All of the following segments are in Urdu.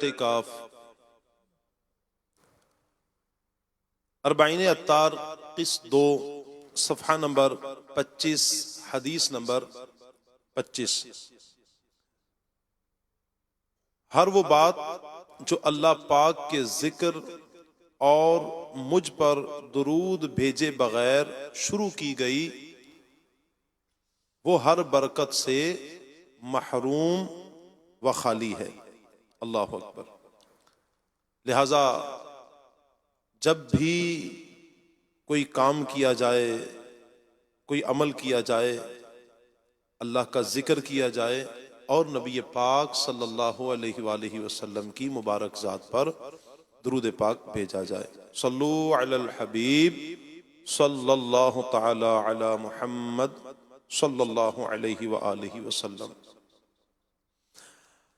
اعتکاف، اربعین اتار قسط 2، صفحہ نمبر 25، حدیث نمبر 25۔ ہر وہ بات جو اللہ پاک کے ذکر اور مجھ پر درود بھیجے بغیر شروع کی گئی وہ ہر برکت سے محروم و خالی ہے۔ اللہ اکبر۔ لہذا جب بھی کوئی کام کیا جائے، کوئی عمل کیا جائے، اللہ کا ذکر کیا جائے اور نبی پاک صلی اللہ علیہ وآلہ وسلم کی مبارک ذات پر درود پاک بھیجا جائے۔ صلو علی الحبیب صلی اللہ تعالی علی محمد صلی اللہ علیہ وآلہ وسلم۔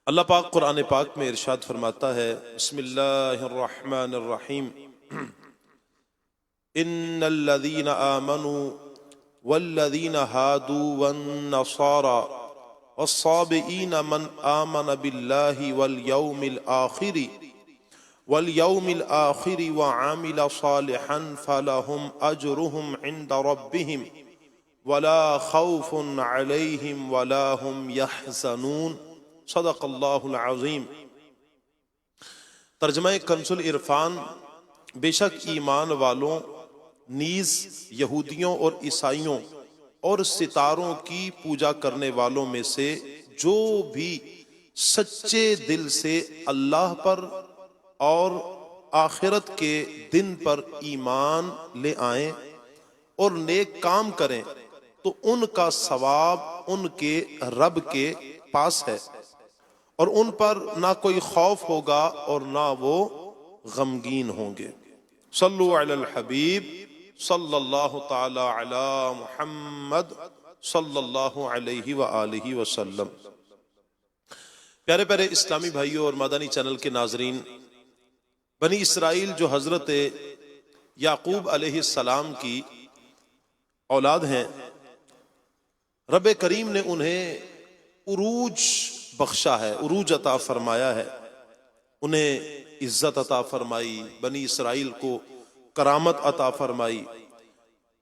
اللہ پاک قرآن پاک میں ارشاد فرماتا ہے، بسم اللہ الرحمن الرحیم، ان الذین آمنوا والذین ہادوا والنصارى والصابئین من آمن باللہ واليوم الآخر وعمل صالحا فلهم أجرهم عند ربهم ولا خوف عليهم ولا هم يحزنون۔ صدق اللہ العظیم۔ ترجمہ کنز العرفان، بے شک ایمان والوں نیز یہودیوں اور عیسائیوں اور ستاروں کی پوجا کرنے والوں میں سے جو بھی سچے دل سے اللہ پر اور آخرت کے دن پر ایمان لے آئیں اور نیک کام کریں تو ان کا ثواب ان کے رب کے پاس ہے، اور ان پر نہ کوئی خوف ہوگا اور نہ وہ غمگین ہوں گے۔ صلو علی الحبیب صلی اللہ تعالی علی محمد صلی اللہ علیہ وآلہ وسلم۔ پیارے پیارے اسلامی بھائیوں اور مدنی چینل کے ناظرین، بنی اسرائیل جو حضرت یعقوب علیہ السلام کی اولاد ہیں، رب کریم نے انہیں عروج بخشا ہے، عروج عطا فرمایا ہے، انہیں عزت عطا فرمائی، بنی اسرائیل کو کرامت عطا فرمائی،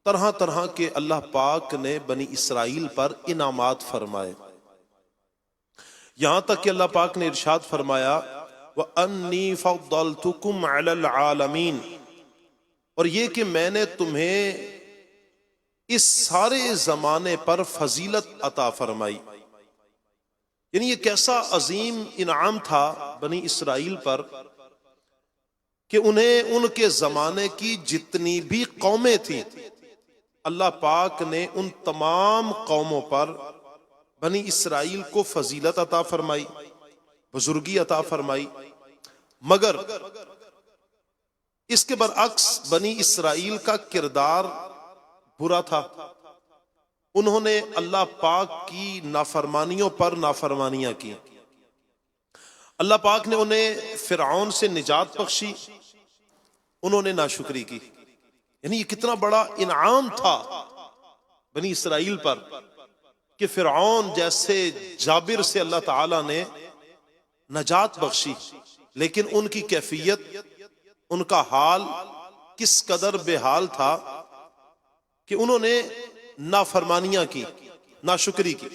طرح طرح کے اللہ پاک نے بنی اسرائیل پر انعامات فرمائے، یہاں تک کہ اللہ پاک نے ارشاد فرمایا وَأَنِّي فَضَّلْتُكُمْ عَلَى الْعَالَمِينَ، اور یہ کہ میں نے تمہیں اس سارے زمانے پر فضیلت عطا فرمائی۔ یعنی یہ کیسا عظیم انعام تھا بنی اسرائیل پر کہ انہیں ان کے زمانے کی جتنی بھی قومیں تھیں، اللہ پاک نے ان تمام قوموں پر بنی اسرائیل کو فضیلت عطا فرمائی، بزرگی عطا فرمائی، مگر اس کے برعکس بنی اسرائیل کا کردار برا تھا، انہوں نے اللہ پاک کی نافرمانیوں پر نافرمانیاں کی۔ اللہ پاک نے انہیں فرعون سے نجات بخشی، انہوں نے ناشکری کی۔ یعنی یہ کتنا بڑا انعام تھا بنی اسرائیل پر کہ فرعون جیسے جابر سے اللہ تعالیٰ نے نجات بخشی، لیکن ان کی کیفیت، ان کا حال کس قدر بے حال تھا کہ انہوں نے نافرمانیاں کی، ناشکری کی۔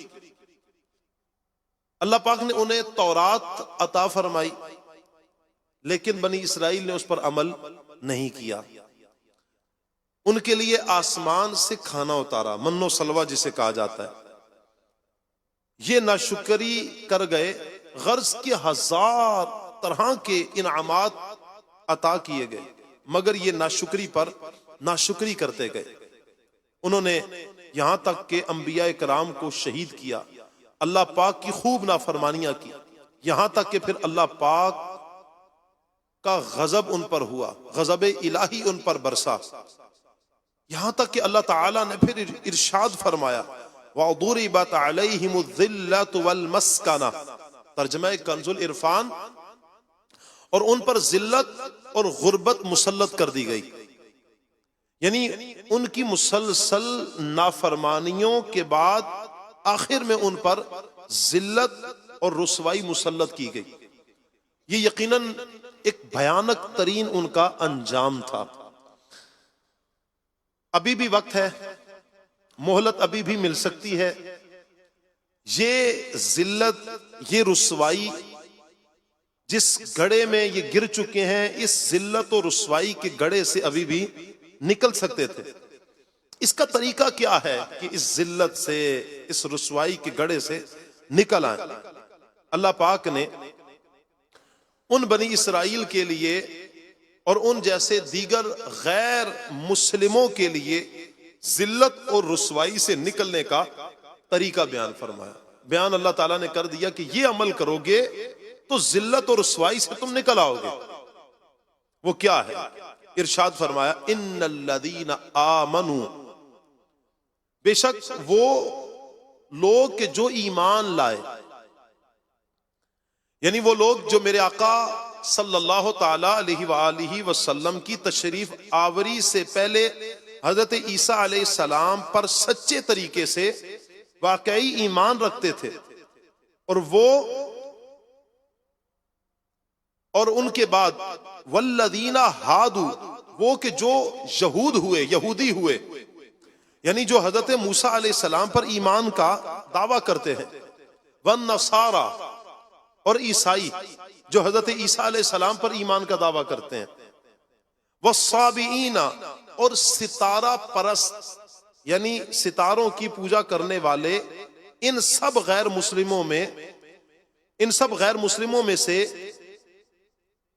اللہ پاک نے انہیں تورات عطا فرمائی، لیکن بنی اسرائیل نے اس پر عمل نہیں کیا۔ ان کے لیے آسمان سے کھانا اتارا، من و سلوہ جسے کہا جاتا ہے، یہ ناشکری کر گئے، غرض کے ہزار طرح کے انعامات عطا کیے گئے، مگر یہ ناشکری پر ناشکری کرتے گئے۔ انہوں نے یہاں تک کہ انبیاء کرام کو شہید کیا، اللہ پاک کی خوب نافرمانیاں کی، یہاں تک کہ پھر اللہ پاک کا غضب ان پر ہوا، غضب الہی ان پر برسا، یہاں تک کہ اللہ تعالیٰ نے پھر ارشاد فرمایا وَضُرِبَتْ عَلَيْهِمُ الذِّلَّةُ وَالْمَسْكَنَةُ، ترجمہ کنز العرفان، اور ان پر ذلت اور غربت مسلط کر دی گئی۔ یعنی ان کی مسلسل نافرمانیوں کے بعد آخر میں ان پر ذلت اور رسوائی مسلط کی گئی۔ یہ یقیناً ایک بھیانک ترین ان کا انجام تھا۔ ابھی بھی وقت ہے، مہلت ابھی بھی مل سکتی ہے۔ یہ ذلت، یہ رسوائی جس گڑھے میں یہ گر چکے ہیں، اس ذلت و رسوائی کے گڑھے سے ابھی بھی نکل سکتے تھے۔ اس کا طریقہ کیا ہے کہ اس ذلت سے، اس رسوائی کے گڑھے سے نکل آئیں؟ اللہ پاک نے ان بنی اسرائیل کے لیے اور ان جیسے دیگر غیر مسلموں کے لیے ذلت اور رسوائی سے نکلنے کا طریقہ بیان فرمایا۔ بیان اللہ تعالیٰ نے کر دیا کہ یہ عمل کرو گے تو ذلت اور رسوائی سے تم نکل آؤ گے۔ وہ کیا ہے؟ ارشاد فرمایا ان الذین آمنوا، بے شک وہ لوگ کہ جو ایمان لائے، یعنی وہ لوگ جو میرے آقا صلی اللہ تعالی علیہ وآلہ وسلم کی تشریف آوری سے پہلے حضرت عیسیٰ علیہ السلام پر سچے طریقے سے واقعی ایمان رکھتے تھے، اور ان کے بعد والذین ہادوا، وہ کہ جو یہودی ہوئے، یعنی جو حضرت موسیٰ علیہ السلام پر ایمان کا دعویٰ کرتے ہیں، والنصارى، اور عیسائی جو حضرت عیسیٰ علیہ السلام پر ایمان کا دعویٰ کرتے ہیں، والصابئین، اور ستارہ پرست یعنی ستاروں کی پوجا کرنے والے، ان سب غیر مسلموں میں سے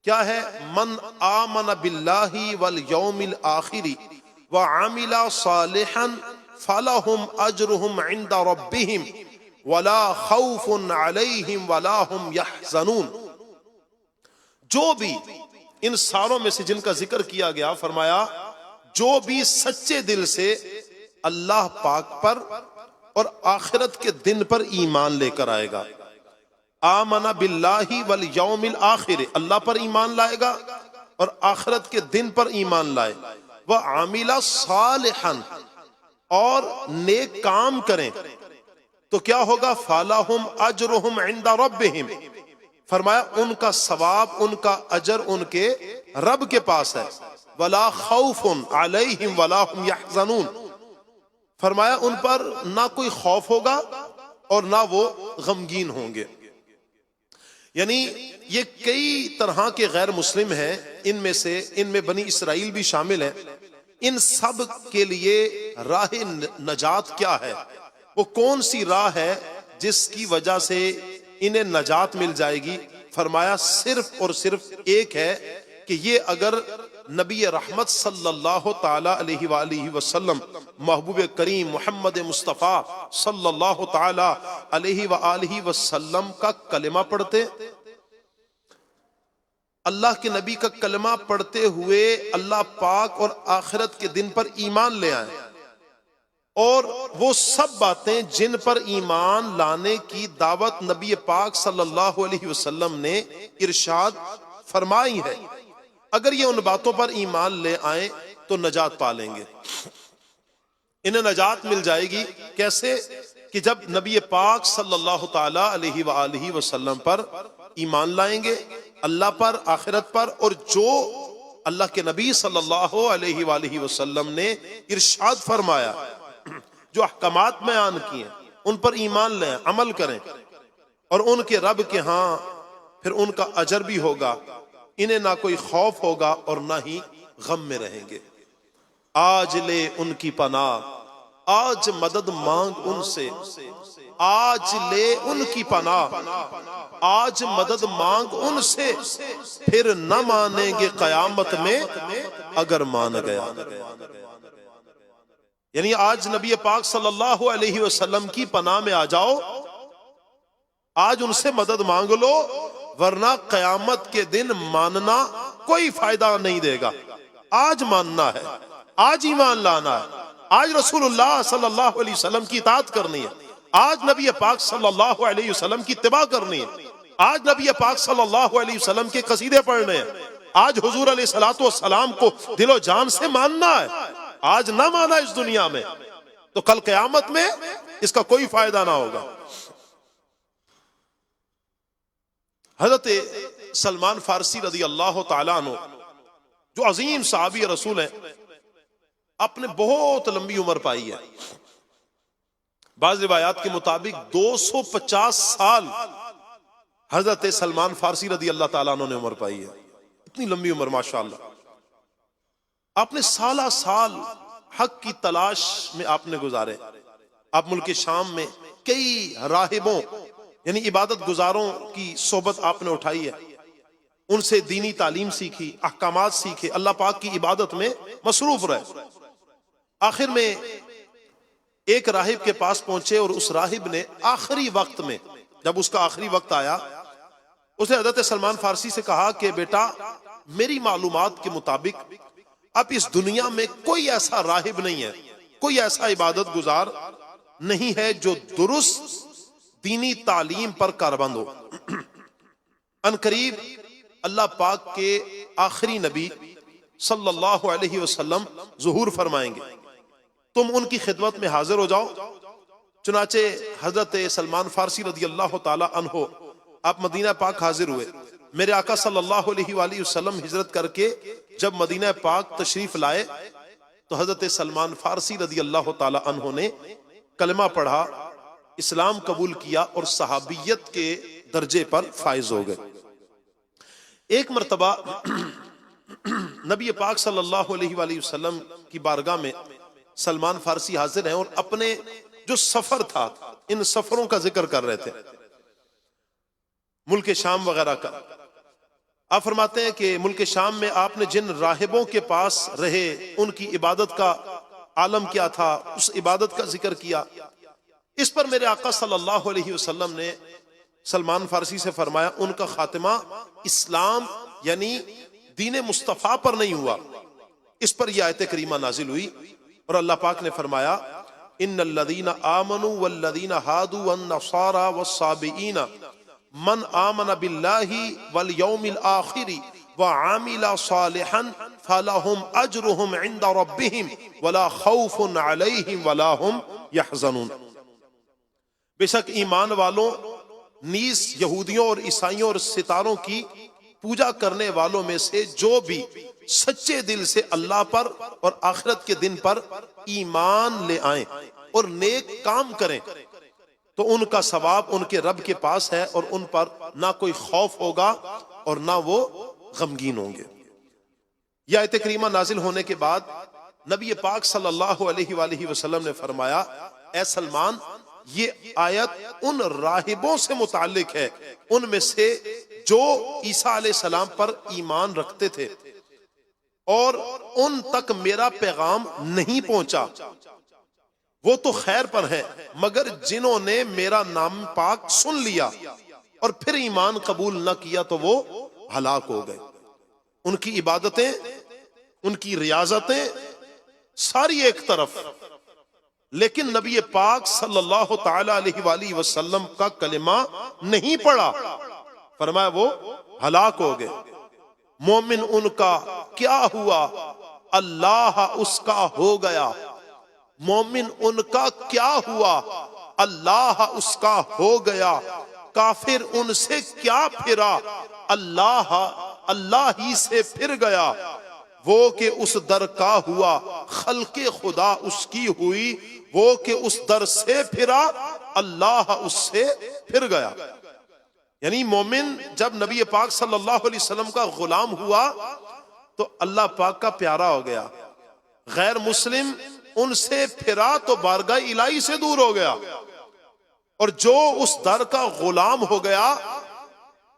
کیا ہے؟ من آمن باللہ والیوم الآخر وعمل صالحا فلہم اجرہم عند ربہم ولا خوف علیہم ولا ہم یحزنون۔ جو بھی ان ساروں میں سے جن کا ذکر کیا گیا، فرمایا جو بھی سچے دل سے اللہ پاک پر اور آخرت کے دن پر ایمان لے کر آئے گا، آمن باللہ والیوم الآخر، اللہ پر ایمان لائے گا اور آخرت کے دن پر ایمان لائے، وعمل صالحا، اور نیک کام کریں، تو کیا ہوگا؟ فَلَهُمْ أَجْرُهُمْ عِنْدَ رَبِّهِمْ، فرمایا ان کا ثواب، ان کا اجر ان کے رب کے پاس ہے، وَلَا خَوْفٌ عَلَيْهِمْ وَلَا هُمْ يَحْزَنُونَ، فرمایا ان پر نہ کوئی خوف ہوگا اور نہ وہ غمگین ہوں گے۔ یعنی یہ کئی طرح کے غیر مسلم ہیں، ان میں بنی اسرائیل بھی شامل ہیں۔ ان سب کے لیے راہ نجات کیا ہے؟ وہ کون سی راہ ہے جس کی وجہ سے انہیں نجات مل جائے گی؟ فرمایا صرف اور صرف ایک ہے کہ یہ اگر نبی رحمت صلی اللہ تعالی علیہ وآلہ وسلم، محبوب کریم محمد مصطفیٰ صلی اللہ تعالی علیہ وآلہ وسلم کا کلمہ پڑھتے، اللہ کے نبی کا کلمہ پڑھتے ہوئے اللہ پاک اور آخرت کے دن پر ایمان لے آئیں، اور وہ سب باتیں جن پر ایمان لانے کی دعوت نبی پاک صلی اللہ علیہ وسلم نے ارشاد فرمائی ہے، اگر یہ ان باتوں پر ایمان لے آئیں تو نجات پا لیں گے۔ انہیں نجات مل جائے گی کیسے؟ کہ جب نبی پاک صلی اللہ تعالی علیہ وآلہ وسلم پر ایمان لائیں گے، اللہ پر، آخرت پر، اور جو اللہ کے نبی صلی اللہ علیہ وآلہ وسلم نے ارشاد فرمایا، جو احکامات بیان کیے ان پر ایمان لیں، عمل کریں، اور ان کے رب کے ہاں پھر ان کا اجر بھی ہوگا، انہیں نہ کوئی خوف ہوگا اور نہ ہی غم میں رہیں گے۔ آج لے ان کی پناہ، آج مدد مانگ ان سے، آج لے ان کی پناہ، آج مدد مانگ ان سے، پھر نہ مانیں گے قیامت میں اگر مان گیا۔ یعنی آج نبی پاک صلی اللہ علیہ وسلم کی پناہ میں آ جاؤ، آج ان سے مدد مانگ لو، ورنہ قیامت کے دن ماننا کوئی فائدہ نہیں دے گا۔ آج ماننا ہے، آج ایمان لانا ہے، آج رسول اللہ صلی اللہ علیہ وسلم کی اطاعت کرنی ہے، آج نبی پاک صلی اللہ علیہ وسلم کی اتباع کرنی ہے، آج نبی پاک صلی اللہ علیہ وسلم کے قصیدے پڑھنے ہیں، آج حضور علیہ الصلوۃ والسلام کو دل و جان سے ماننا ہے۔ آج نہ مانا اس دنیا میں تو کل قیامت میں اس کا کوئی فائدہ نہ ہوگا۔ حضرت سلمان فارسی رضی اللہ تعالیٰ عنہ جو عظیم صحابی رسول ہیں، آپ نے بہت لمبی عمر پائی ہے. بعض روایات کے مطابق 250 سال حضرت سلمان فارسی رضی اللہ تعالیٰ عنہ نے عمر پائی ہے. اتنی لمبی عمر ماشاءاللہ. آپ نے سالہ سال حق کی تلاش میں آپ نے گزارے. آپ ملک شام میں کئی راہبوں یعنی عبادت گزاروں کی صحبت آپ نے اٹھائی ہے، ان سے دینی تعلیم سیکھی، احکامات سیکھے، اللہ پاک کی عبادت میں مصروف رہے. آخر میں ایک راہب کے پاس پہنچے اور اس راہب نے آخری وقت میں، جب اس کا آخری وقت آیا، اس نے حضرت سلمان فارسی سے کہا کہ بیٹا، میری معلومات کے مطابق اب اس دنیا میں کوئی ایسا راہب نہیں ہے، کوئی ایسا عبادت گزار نہیں ہے جو درست دینی تعلیم پر کاربند ہو. ان قریب اللہ پاک کے آخری نبی صلی اللہ علیہ وسلم ظہور فرمائیں گے، تم ان کی خدمت میں حاضر ہو جاؤ. چنانچہ حضرت سلمان فارسی رضی اللہ تعالی عنہ آپ مدینہ پاک حاضر ہوئے. میرے آقا صلی اللہ علیہ وآلہ وسلم ہجرت کر کے جب مدینہ پاک تشریف لائے تو حضرت سلمان فارسی رضی اللہ تعالی عنہ نے کلمہ پڑھا، اسلام قبول کیا اور صحابیت کے درجے پر فائز ہو گئے. ایک مرتبہ نبی پاک صلی اللہ علیہ وآلہ وسلم کی بارگاہ میں سلمان فارسی حاضر ہیں اور اپنے جو سفر تھا ان سفروں کا ذکر کر رہے تھے، ملک شام وغیرہ کا. آپ فرماتے ہیں کہ ملک شام میں آپ نے جن راہبوں کے پاس رہے ان کی عبادت کا عالم کیا تھا، اس عبادت کا ذکر کیا. اس پر میرے آقا صلی اللہ علیہ وسلم نے سلمان فارسی سے فرمایا ان کا خاتمہ اسلام یعنی دین مصطفیٰ پر نہیں ہوا. اس پر یہ آیت کریمہ نازل ہوئی اور اللہ پاک نے فرمایا ان الذین آمنوا والذین ہادوا والنصارى والصابئین من آمن باللہ والیوم الآخر وعامل صالحا فلہم اجرہم عند ربہم ولا خوف علیہم ولا ہم یحزنون. بے شک ایمان والوں نیز یہودیوں اور عیسائیوں اور ستاروں کی پوجا کرنے والوں میں سے جو بھی سچے دل سے اللہ پر اور آخرت کے دن پر ایمان لے آئیں اور نیک کام کریں تو ان کا ثواب ان کے رب کے پاس ہے اور ان پر نہ کوئی خوف ہوگا اور نہ وہ غمگین ہوں گے. یہ آیت کریمہ نازل ہونے کے بعد نبی پاک صلی اللہ علیہ وآلہ وسلم نے فرمایا اے سلمان، یہ آیت ان راہبوں سے متعلق ہے ان میں سے جو عیسیٰ علیہ السلام پر ایمان رکھتے تھے اور ان تک میرا پیغام نہیں پہنچا، وہ تو خیر پر ہے، مگر جنہوں نے میرا نام پاک سن لیا اور پھر ایمان قبول نہ کیا تو وہ ہلاک ہو گئے. ان کی عبادتیں، ان کی ریاضتیں ساری ایک طرف، لیکن نبی پاک صلی اللہ تعالی علیہ وآلہ وسلم کا کلمہ نہیں پڑھا، فرمایا وہ ہلاک ہو گئے. مومن ان کا کیا ہوا؟ اللہ اس کا ہو گیا. مومن ان کا کیا ہوا؟ اللہ اس کا ہو گیا. کافر ان سے کیا پھرا؟ اللہ ہی سے پھر گیا. وہ کہ اس در کا ہوا، خلق خدا اس کی ہوئی. وہ کہ اس در سے پھرا، اللہ اس سے پھر گیا. یعنی مومن جب نبی پاک صلی اللہ علیہ وسلم کا غلام ہوا تو اللہ پاک کا پیارا ہو گیا. غیر مسلم ان سے پھرا تو بارگاہ الہی سے دور ہو گیا. اور جو اس در کا غلام ہو گیا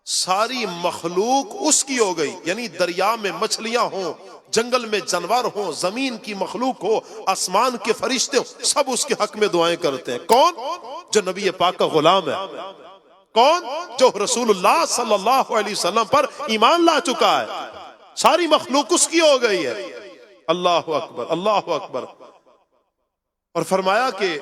ساری مخلوق اس کی ہو گئی. یعنی دریا میں مچھلیاں ہوں، جنگل میں جانور ہوں، زمین کی مخلوق ہو، آسمان کے فرشتے ہوں، سب اس کے حق میں دعائیں کرتے ہیں. کون؟ جو نبی پاک کا غلام ہے. کون؟ جو رسول اللہ صلی اللہ علیہ وسلم پر ایمان لا چکا ہے. ساری مخلوق اس کی ہو گئی ہے. اللہ اکبر، اللہ اکبر. اور فرمایا کہ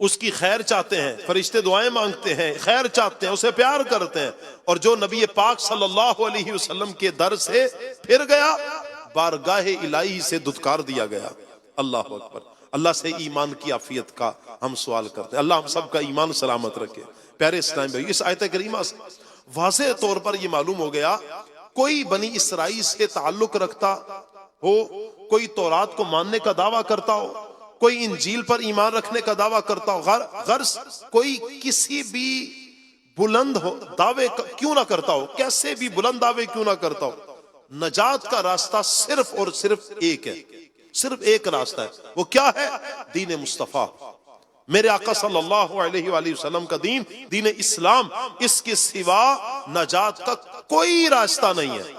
اس کی خیر چاہتے ہیں، فرشتے دعائیں مانگتے ہیں، خیر چاہتے ہیں، اسے پیار کرتے ہیں. اور جو نبی پاک صلی اللہ علیہ وسلم کے در سے پھر گیا بارگاہ الہی سے دھتکار دیا گیا. اللہ اکبر. اللہ سے ایمان کی عافیت کا ہم سوال کرتے ہیں. اللہ ہم سب کا ایمان سلامت رکھے. پیارے اسلام بھائی، اس آیت کریمہ سے واضح طور پر یہ معلوم ہو گیا کوئی بنی اسرائیل سے تعلق رکھتا ہو، کوئی تورات کو ماننے کا دعویٰ کرتا ہو، کوئی انجیل پر ایمان رکھنے کا دعویٰ کرتا ہو، غرض کوئی کسی بھی بلند دعوے کیوں نہ کرتا ہو، کیسے بھی بلند دعوے کیوں نہ کرتا ہو، نجات کا راستہ صرف اور صرف ایک ہے، صرف ایک راستہ ہے، وہ کیا ہے؟ دین مصطفیٰ، میرے آقا صلی اللہ علیہ وآلہ وسلم کا دین، دین اسلام، اس کے سوا نجات کا کوئی راستہ نہیں ہے۔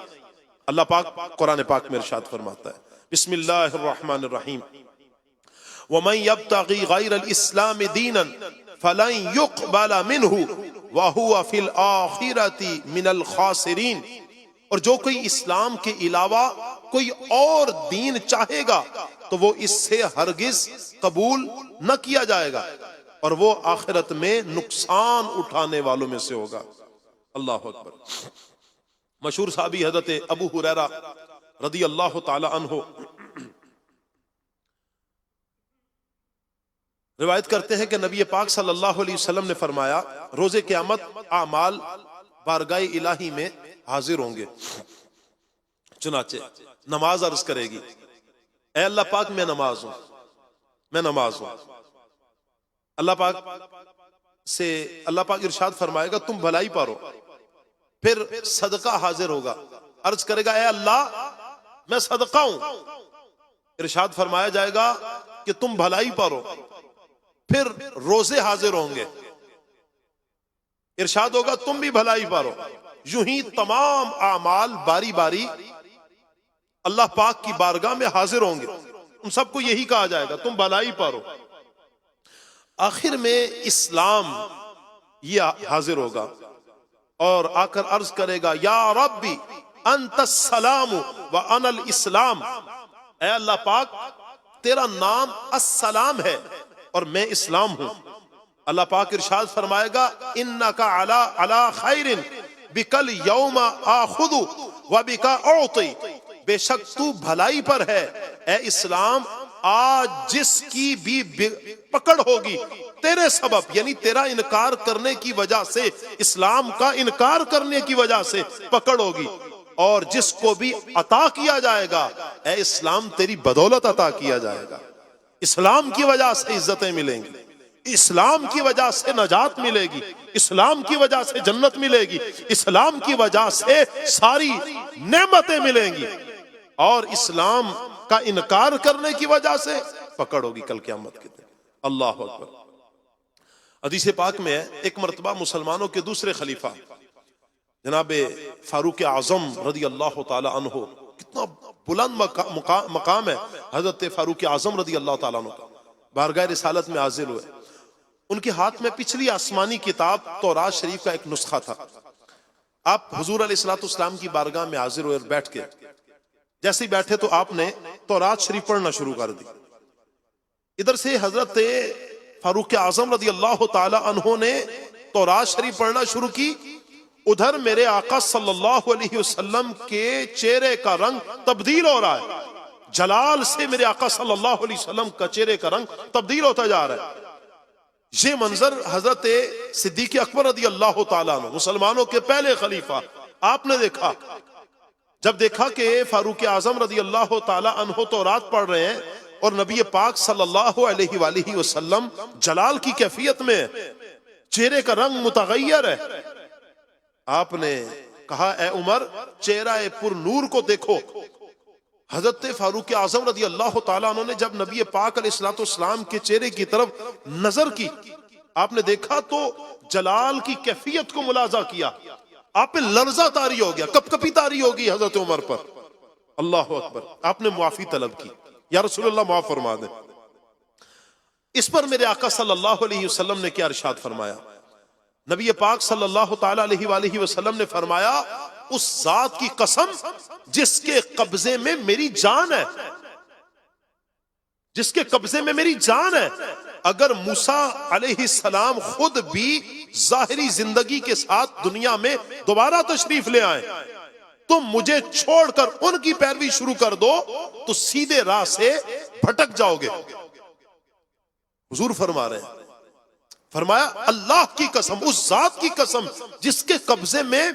اللہ پاک قرآن پاک میں ارشاد فرماتا ہے، بسم اللہ الرحمن الرحیم، وَمَن يَبْتَغِي غَيْرَ الْإِسْلَامِ دِينًا فَلَن يُقْبَلَ مِنْهُ وَهُوَ فِي الْآخِرَةِ مِنَ الْخَاسِرِينَ، اور جو کوئی اسلام کے علاوہ کوئی اور دین چاہے گا تو وہ اس سے ہرگز قبول نہ کیا جائے گا اور وہ آخرت میں نقصان اٹھانے والوں میں سے ہوگا۔ اللہ اکبر۔ مشہور صحابی حضرت ابو ہریرہ رضی اللہ تعالی عنہ روایت کرتے ہیں کہ نبی پاک صلی اللہ علیہ وسلم نے فرمایا، روز قیامت اعمال بارگاہ الہی میں حاضر ہوں گے، چنانچہ نماز عرض کرے گی، اے اللہ پاک میں نماز ہوں، میں نماز ہوں۔ اللہ پاک ارشاد فرمائے گا تم بھلائی پارو، پھر صدقہ حاضر ہوگا، عرض کرے گا اے اللہ میں صدقہ ہوں، ارشاد فرمایا جائے گا کہ تم بھلائی پارو، پھر روزے حاضر ہوں گے، ارشاد ہوگا تم بھی بھلائی پارو۔ یوں ہی تمام اعمال باری باری اللہ پاک کی بارگاہ میں حاضر ہوں گے، ان سب کو یہی کہا جائے گا تم بھلائی پارو۔ آخر میں اسلام یہ حاضر ہوگا اور آ کر عرض کرے گا یا ربی انت السلام و انا الاسلام، اے اللہ پاک تیرا نام السلام ہے اور میں اسلام ہوں۔ اللہ پاک ارشاد فرمائے گا انک علی خیر بکل یوم آخذ و بک اعطی، بے شک تو بھلائی پر ہے اے اسلام، آج جس کی بھی پکڑ ہوگی تیرے سبب، یعنی تیرا انکار کرنے کی وجہ سے، اسلام کا انکار کرنے کی وجہ سے پکڑ ہوگی، اور جس کو بھی عطا کیا جائے گا اے اسلام تیری بدولت عطا کیا جائے گا۔ اسلام کی وجہ سے عزتیں ملیں گی، اسلام کی وجہ سے نجات ملے گی، اسلام کی وجہ سے جنت ملے گی، اسلام کی وجہ سے ساری نعمتیں ملیں گی، اور اسلام کا انکار کرنے کی وجہ سے پکڑ ہوگی کل قیامت کے دن۔ اللہ اکبر۔ حدیث پاک میں ایک مرتبہ مسلمانوں کے دوسرے خلیفہ جناب فاروق اعظم رضی اللہ تعالی عنہ، کتنا بلند مقام ہے حضرت فاروق اعظم رضی اللہ تعالیٰ عنہ کا، بارگاہ رسالت میں حاضر ہوئے، ان کے ہاتھ میں پچھلی آسمانی کتاب تورات شریف کا ایک نسخہ تھا۔ آپ حضور علیہ الصلوۃ والسلام کی بارگاہ میں حاضر ہوئے اور بیٹھ کے جیسے ہی بیٹھے تو آپ نے تورات شریف پڑھنا شروع کر دی۔ ادھر سے حضرت فاروق اعظم رضی اللہ تعالی عنہ نے تورات شریف پڑھنا شروع کی، ادھر میرے آقا صلی اللہ علیہ وسلم کے چہرے کا رنگ تبدیل ہو رہا ہے، جلال سے میرے آقا صلی اللہ علیہ وسلم کا چہرے کا رنگ تبدیل ہوتا جا رہا ہے۔ یہ منظر حضرت صدیق اکبر رضی اللہ تعالیٰ عنہ، مسلمانوں کے پہلے خلیفہ، آپ نے دیکھا۔ جب دیکھا کہ فاروق اعظم رضی اللہ تعالیٰ عنہ تورات پڑھ رہے ہیں اور نبی پاک صلی اللہ علیہ وآلہ وسلم جلال کی کیفیت میں، چہرے کا رنگ متغیر ہے، آپ نے کہا اے عمر چہرہ پر نور کو دیکھو۔ حضرت فاروق اعظم رضی اللہ تعالیٰ عنہ نے جب نبی پاک علیہ الصلوۃ والسلام کے چہرے کی طرف نظر کی، آپ نے دیکھا تو جلال کی کیفیت کو ملاحظہ کیا، آپ پہ لرزہ طاری ہو گیا، کپ کپی طاری ہوگی حضرت عمر پر۔ اللہ اکبر۔ آپ نے معافی طلب کی، یا رسول اللہ معاف فرما دیں۔ اس پر میرے آقا صلی اللہ علیہ وسلم نے کیا ارشاد فرمایا؟ نبی پاک صلی اللہ تعالی علیہ وآلہ وسلم نے فرمایا اس ذات کی قسم جس کے قبضے میں میری جان ہے، جس کے قبضے میں میری جان ہے، اگر موسیٰ علیہ السلام خود بھی ظاہری زندگی کے ساتھ دنیا میں دوبارہ تشریف لے آئیں، تم مجھے چھوڑ کر ان کی پیروی شروع کر دو تو سیدھے راہ سے بھٹک جاؤ گے۔ حضور فرما رہے ہیں فرمایا اللہ کی قسم، اس ذات کی قسم جس کے قبضے میں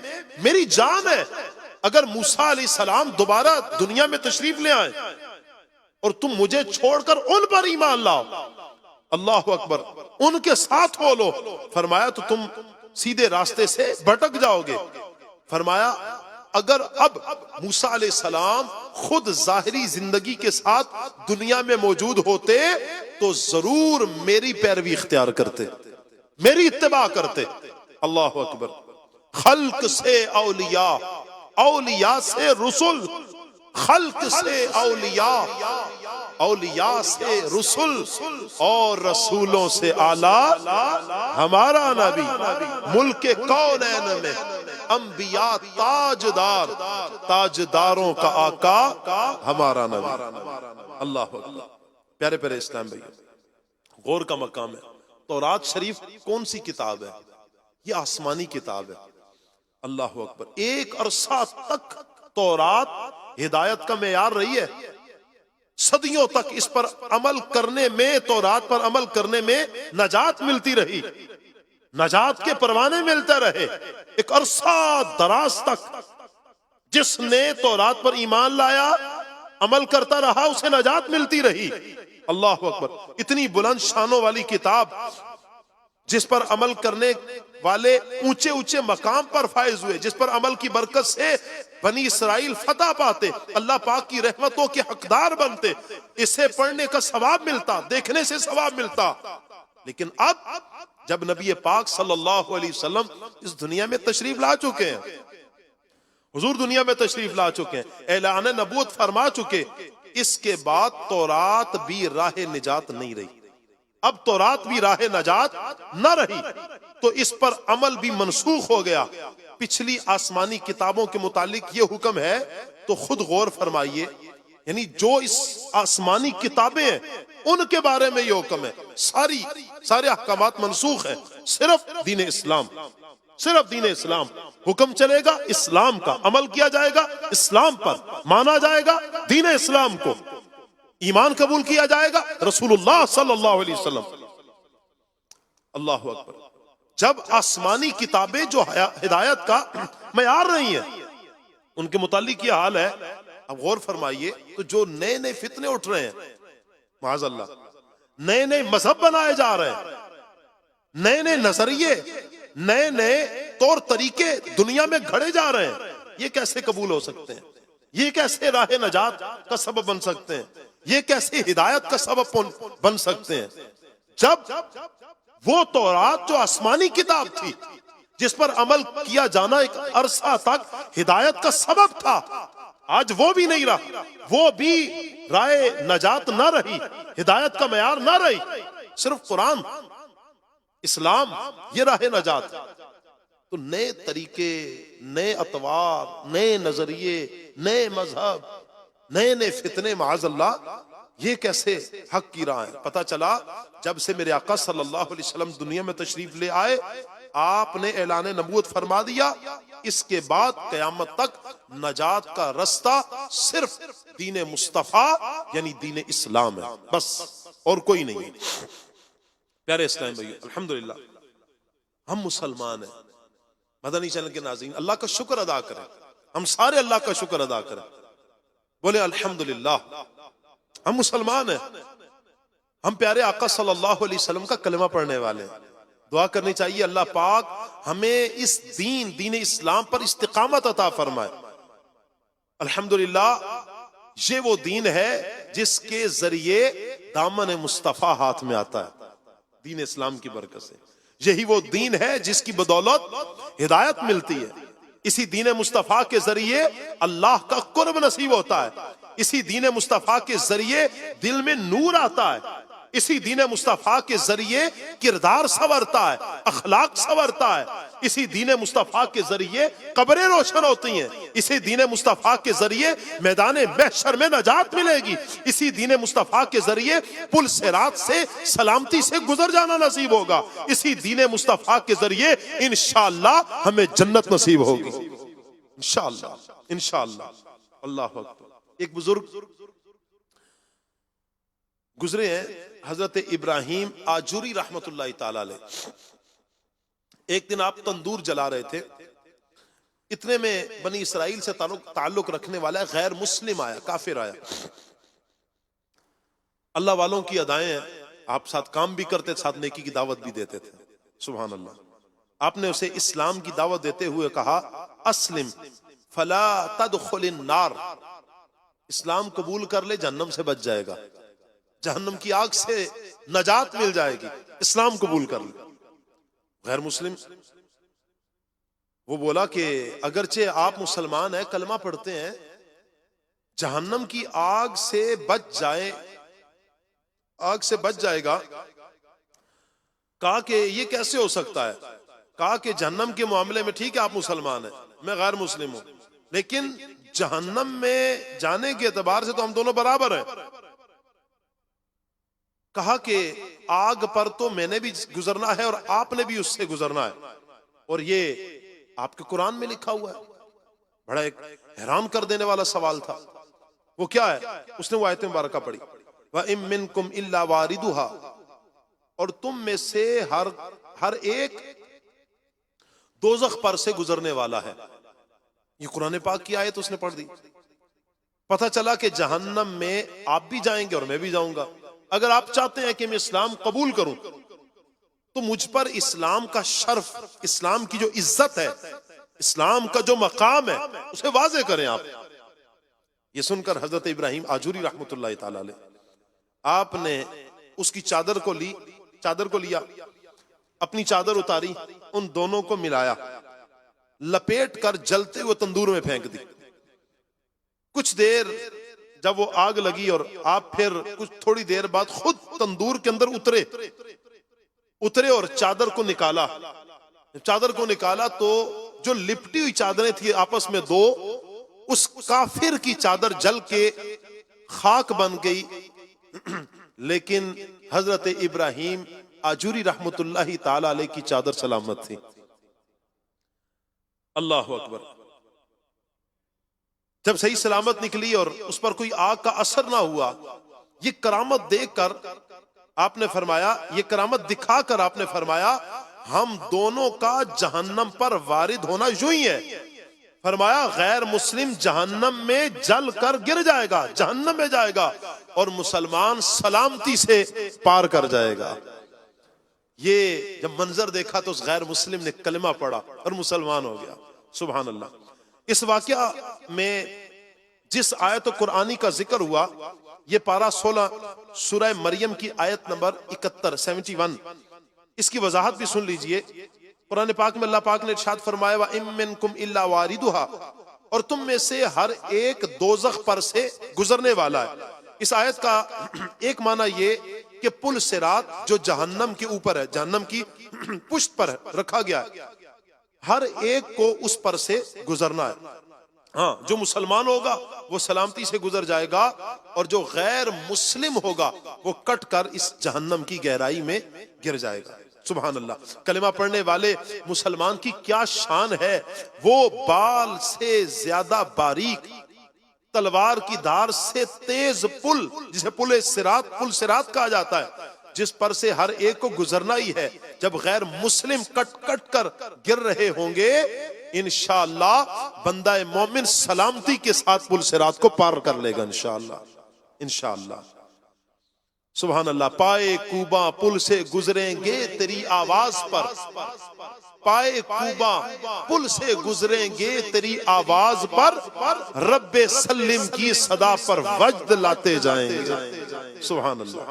میری جان ہے، اگر موسیٰ علیہ السلام دوبارہ دنیا میں تشریف لے آئے اور تم مجھے چھوڑ کر ان پر ایمان لاؤ، اللہ اکبر، ان کے ساتھ ہو لو، فرمایا تو تم سیدھے راستے سے بھٹک جاؤ گے۔ فرمایا اگر اب موسیٰ علیہ السلام خود ظاہری زندگی کے ساتھ دنیا میں موجود ہوتے تو ضرور میری پیروی اختیار کرتے، میری اتباع کرتے۔ اللہ اکبر، خلق سے اولیاء، اولیاء سے رسول، خلق سے اولیاء، اولیاء سے رسول، اور رسولوں سے اعلیٰ ہمارا نبی، ملک کونین میں انبیاء تاجدار، تاجداروں کا آقا ہمارا نبی۔ اللہ اکبر، پیارے پیارے اسلام بھائی، غور کا مقام ہے۔ تورات شریف کون سی کتاب ہے؟ یہ آسمانی کتاب ہے۔ اللہ اکبر، ایک عرصہ تک تورات ہدایت کا معیار رہی ہے، صدیوں تک اس پر عمل کرنے میں، تورات پر عمل کرنے میں نجات ملتی رہی، نجات کے پروانے ملتے رہے۔ ایک عرصہ دراز تک جس نے تورات پر ایمان لایا، عمل کرتا رہا، اسے نجات ملتی رہی۔ اللہ اکبر، اتنی بلند شانوں والی کتاب جس پر عمل کرنے والے اونچے اونچے مقام پر فائز ہوئے، جس پر عمل کی برکت سے بنی اسرائیل فتح پاتے، اللہ پاک کی رحمتوں کے حقدار بنتے، اسے پڑھنے کا ثواب ملتا، دیکھنے سے ثواب ملتا۔ لیکن اب جب نبی پاک صلی اللہ علیہ وسلم اس دنیا میں تشریف لا چکے ہیں، حضور دنیا میں تشریف لا چکے ہیں، اعلان نبوت فرما چکے، اس کے بعد تورات بھی راہ نجات نہیں رہی۔ اب تورات بھی راہ نجات نہ رہی تو اس پر عمل بھی منسوخ ہو گیا۔ پچھلی آسمانی کتابوں کے متعلق یہ حکم ہے تو خود غور فرمائیے، یعنی جو اس آسمانی کتابیں ہیں ان کے بارے میں یہ حکم ہے، سارے احکامات منسوخ ہیں، صرف دین اسلام، صرف دین اسلام حکم چلے گا، اسلام کا عمل کیا جائے گا، اسلام پر مانا جائے گا، دین اسلام کو ایمان قبول کیا جائے گا، رسول اللہ صلی اللہ علیہ وسلم۔ اللہ اکبر، جب آسمانی کتابیں جو ہدایت کا معیار نہیں ہیں ان کے متعلق یہ حال ہے، اب غور فرمائیے تو جو نئے نئے فتنے اٹھ رہے ہیں، معاذ اللہ، نئے نئے مذہب بنائے جا رہے ہیں، نئے نئے نظریے، نئے نئے طور طریقے دنیا میں گھڑے جا رہے ہیں، یہ کیسے قبول ہو سکتے ہیں؟ یہ کیسے راہ نجات کا سبب بن سکتے ہیں؟ یہ کیسے ہدایت کا سبب بن سکتے ہیں؟ جب وہ تورات جو آسمانی کتاب تھی جس پر عمل کیا جانا ایک عرصہ تک ہدایت کا سبب تھا، آج وہ بھی نہیں رہا، وہ بھی راہ نجات نہ رہی، ہدایت کا معیار نہ رہی، صرف قرآن، اسلام یہ راہ نجات۔ تو نئے طریقے، نئے اطوار، نئے نظریے، نئے مذہب، نئے نئے فتنے، معاذ اللہ، یہ کیسے حق کی راہ ہے؟ پتہ چلا جب سے میرے آقا صلی اللہ علیہ وسلم دنیا میں تشریف لے آئے، آپ نے اعلان نبوت فرما دیا، اس کے بعد قیامت تک نجات کا رستہ صرف دین مصطفیٰ یعنی دین اسلام ہے، بس اور کوئی نہیں ہے۔ پیارے اسلام بھائیو، الحمدللہ ہم مسلمان ہیں۔ مدنی چینل کے ناظرین، اللہ کا شکر ادا کریں، ہم سارے اللہ کا شکر ادا کریں، بولے الحمدللہ ہم مسلمان ہیں، ہم پیارے آقا صلی اللہ علیہ وسلم کا کلمہ پڑھنے والے ہیں۔ دعا کرنی چاہیے اللہ پاک ہمیں اس دین اسلام پر استقامت عطا فرمائے۔ الحمدللہ یہ وہ دین ہے جس کے ذریعے دامن مصطفیٰ ہاتھ میں آتا ہے، دین اسلام کی برکت سے۔ یہی وہ دین ہے جس کی بدولت ہدایت ملتی ہے۔ اسی دین مصطفیٰ کے ذریعے اللہ کا قرب نصیب ہوتا ہے، اسی دین مصطفیٰ کے ذریعے دل میں نور آتا ہے، اسی دین مصطفیٰ کے ذریعے کردار سنورتا ہے، اخلاق سنورتا ہے، اسی دین مصطفیٰ کے ذریعے قبریں روشن ہوتی ہیں، اسی دین مصطفیٰ کے ذریعے میدان محشر میں نجات ملے گی، اسی دین مصطفیٰ کے ذریعے پل صراط سے سلامتی سے گزر جانا نصیب ہوگا، اسی دین مصطفیٰ کے ذریعے انشاءاللہ ہمیں جنت نصیب ہوگی، انشاءاللہ انشاءاللہ۔ اللہ اکبر۔ ایک بزرگ گزرے ہیں حضرت ابراہیم آجوری رحمت اللہ تعالی علیہ. ایک دن آپ تندور جلا رہے تھے، اتنے میں بنی اسرائیل سے تعلق رکھنے والا غیر مسلم آیا، کافر آیا. اللہ والوں کی ادائیں ہیں، آپ ساتھ کام بھی کرتے، ساتھ نیکی کی دعوت بھی دیتے تھے. سبحان اللہ. آپ نے اسے اسلام کی دعوت دیتے ہوئے کہا اسلم فلا تدخل النار، اسلام قبول کر لے جہنم سے بچ جائے گا، جہنم کی آگ سے نجات مل جائے گی، اسلام قبول کر لے. غیر مسلم وہ بولا کہ اگرچہ آپ مسلمان ہیں، کلمہ پڑھتے ہیں، جہنم کی آگ سے بچ جائے، آگ سے بچ جائے گا. کہا کہ یہ کیسے ہو سکتا ہے؟ کہا کہ جہنم کے معاملے میں ٹھیک ہے آپ مسلمان ہیں، میں غیر مسلم ہوں، لیکن جہنم میں جانے کے اعتبار سے تو ہم دونوں برابر ہیں. کہا کہ آگ پر تو میں نے بھی گزرنا ہے اور آپ نے بھی اس سے گزرنا ہے، اور یہ آپ کے قرآن میں لکھا ہوا ہے. بڑا ایک حیران کر دینے والا سوال تھا. وہ کیا ہے؟ اس نے وہ آیت مبارکہ پڑھی وَإِن مِّنكُمْ إِلَّا وَارِدُهَا، اور تم میں سے ہر ایک دوزخ پر سے گزرنے والا ہے. یہ قرآن پاک کی آیت اس نے پڑھ دی. پتہ چلا کہ جہنم میں آپ بھی جائیں گے اور میں بھی جاؤں گا. اگر آپ چاہتے ہیں کہ میں اسلام قبول کروں تو مجھ پر اسلام کا شرف، اسلام کی جو عزت ہے، اسلام کا جو مقام ہے، اسے واضح کریں آپ. یہ سن کر حضرت ابراہیم آجوری رحمت اللہ تعالی علیہ، آپ نے اس کی چادر کو لیا، اپنی چادر اتاری، ان دونوں کو ملایا، لپیٹ کر جلتے ہوئے تندور میں پھینک دی. کچھ دیر جب وہ آگ لگی اور آپ پھر کچھ تھوڑی دیر بعد خود تندور کے اندر اترے اور چادر کو نکالا. چادر کو نکالا تو جو لپٹی ہوئی چادریں تھی آپس میں دو، اس کافر کی چادر جل کے خاک بن گئی، لیکن حضرت ابراہیم آجوری رحمت اللہ تعالی علیہ کی چادر سلامت تھی. اللہ اکبر. جب صحیح سلامت نکلی اور اس پر کوئی آگ کا اثر نہ ہوا، یہ کرامت دیکھ کر آپ نے فرمایا، یہ کرامت دکھا کر آپ نے فرمایا ہم دونوں کا جہنم پر وارد ہونا یوں ہی ہے. فرمایا غیر مسلم جہنم میں جل کر گر جائے گا، جہنم میں جائے گا، اور مسلمان سلامتی سے پار کر جائے گا. یہ جب منظر دیکھا تو اس غیر مسلم نے کلمہ پڑھا اور مسلمان ہو گیا. سبحان اللہ. اس واقعہ میں جس آیت قرآنی کا ذکر ہوا، یہ پارہ 16 سورہ مریم کی آیت نمبر 71 اس کی وضاحت بھی سن لیجئے. قرآن پاک میں اللہ پاک نے ارشاد فرمایا وَإِن مِّنكُمْ إِلَّا وَارِدُهَا، اور تم میں سے ہر ایک دوزخ پر سے گزرنے والا ہے. اس آیت کا ایک معنی یہ کہ پل صراط جو جہنم کے اوپر ہے، جہنم کی پشت پر رکھا گیا ہے، ہر ایک کو اس پر سے گزرنا ہے. ہاں، جو مسلمان ہوگا وہ سلامتی سے گزر جائے گا، اور جو غیر مسلم ہوگا وہ کٹ کر اس جہنم کی گہرائی میں گر جائے گا. سبحان اللہ. کلمہ پڑھنے والے مسلمان کی کیا شان ہے، وہ بال سے زیادہ باریک، تلوار کی دھار سے تیز پل، جسے پل صراط کہا جاتا ہے، جس پر سے ہر ایک کو گزرنا ہی ہے. جب غیر مسلم کٹ کر گر رہے ہوں گے، انشاءاللہ بندہ مومن سلامتی کے ساتھ پل صراط کو پار کر لے گا انشاءاللہ. سبحان اللہ. پائے کوبا پل سے گزریں گے تیری آواز پر، پائے کوبا پل سے گزریں گے تیری آواز پر، رب سلم کی صدا پر وجد لاتے جائیں گے. سبحان اللہ.